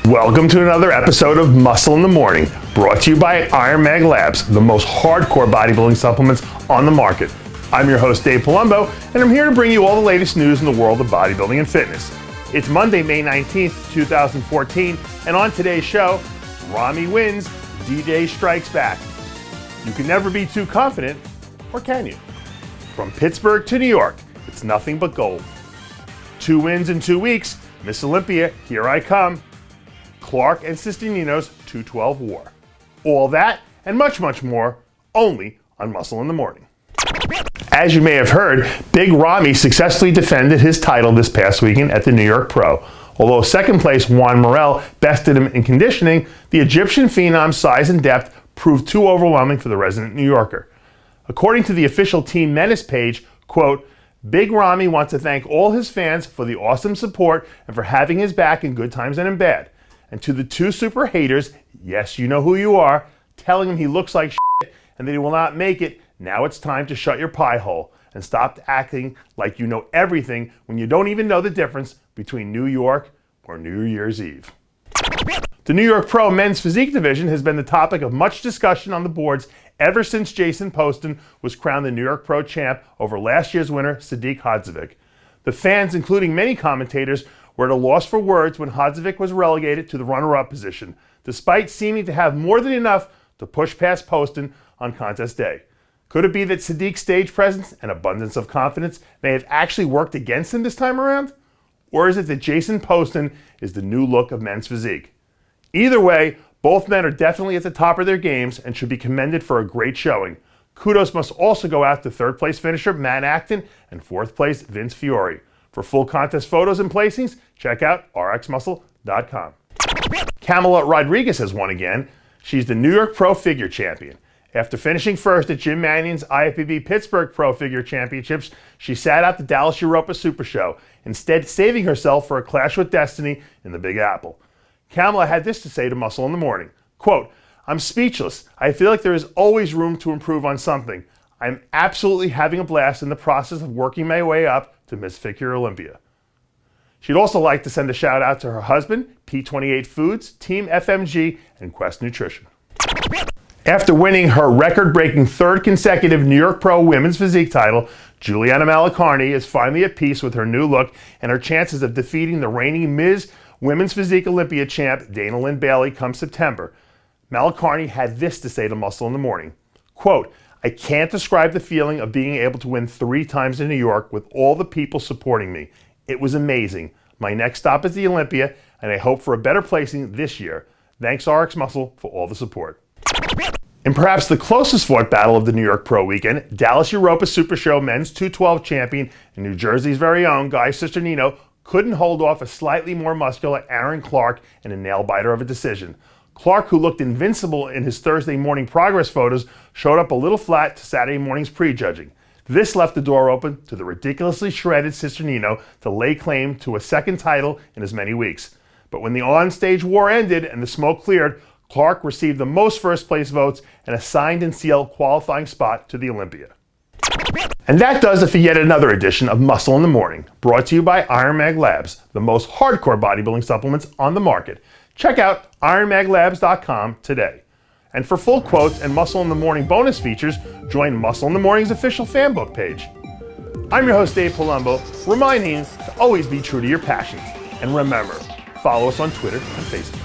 Welcome to another episode of Muscle in the Morning, brought to you by Iron Mag Labs, the most hardcore bodybuilding supplements on the market. I'm your host, Dave Palumbo, and I'm here to bring you all the latest news in the world of bodybuilding and fitness. It's Monday, May 19th, 2014, and on today's show, Ramy wins, DJ strikes back. You can never be too confident, or can you? From Pittsburgh to New York, it's nothing but gold. 2 wins in 2 weeks, Miss Olympia, here I come. Clark and Sister Nino's 212 war. All that and much, much more, only on Muscle in the Morning. As you may have heard, Big Ramy successfully defended his title this past weekend at the New York Pro. Although second place Juan Morel bested him in conditioning, the Egyptian phenom's size and depth proved too overwhelming for the resident New Yorker. According to the official Team Menace page, quote, Big Ramy wants to thank all his fans for the awesome support and for having his back in good times and in bad. And to the 2 super haters, yes, you know who you are, telling him he looks like shit and that he will not make it, now it's time to shut your pie hole and stop acting like you know everything when you don't even know the difference between New York or New Year's Eve. The New York Pro Men's Physique Division has been the topic of much discussion on the boards ever since Jason Poston was crowned the New York Pro champ over last year's winner, Sadiq Hadzovic. The fans, including many commentators, were at a loss for words when Hadzovic was relegated to the runner-up position, despite seeming to have more than enough to push past Poston on contest day. Could it be that Sadiq's stage presence and abundance of confidence may have actually worked against him this time around? Or is it that Jason Poston is the new look of men's physique? Either way, both men are definitely at the top of their games and should be commended for a great showing. Kudos must also go out to third place finisher Matt Acton and fourth place Vince Fiore. For full contest photos and placings, check out rxmuscle.com. Kamala Rodriguez has won again. She's the New York Pro Figure Champion. After finishing first at Jim Mannion's IFBB Pittsburgh Pro Figure Championships, she sat out the Dallas Europa Super Show, instead saving herself for a clash with destiny in the Big Apple. Kamala had this to say to Muscle in the Morning, quote, I'm speechless. I feel like there is always room to improve on something. I'm absolutely having a blast in the process of working my way up to Miss Figure Olympia. She'd also like to send a shout out to her husband, P28 Foods, Team FMG, and Quest Nutrition. After winning her record-breaking 3rd consecutive New York Pro Women's Physique title, Juliana Malacarne is finally at peace with her new look and her chances of defeating the reigning Ms. Women's Physique Olympia champ Dana Lynn Bailey come September. Malacarne had this to say to Muscle in the Morning, quote, I can't describe the feeling of being able to win 3 times in New York with all the people supporting me. It was amazing. My next stop is the Olympia, and I hope for a better placing this year. Thanks RX Muscle for all the support. In perhaps the closest fought battle of the New York Pro weekend, Dallas Europa Super Show men's 212 champion and New Jersey's very own Guy Sister Nino couldn't hold off a slightly more muscular Aaron Clark in a nail-biter of a decision. Clark, who looked invincible in his Thursday morning progress photos, showed up a little flat to Saturday morning's prejudging. This left the door open to the ridiculously shredded Sister Nino to lay claim to a second title in as many weeks. But when the on-stage war ended and the smoke cleared, Clark received the most first-place votes and a signed and sealed qualifying spot to the Olympia. And that does it for yet another edition of Muscle in the Morning, brought to you by Iron Mag Labs, the most hardcore bodybuilding supplements on the market. Check out ironmaglabs.com today. And for full quotes and Muscle in the Morning bonus features, join Muscle in the Morning's official fan book page. I'm your host, Dave Palumbo, reminding you to always be true to your passions. And remember, follow us on Twitter and Facebook.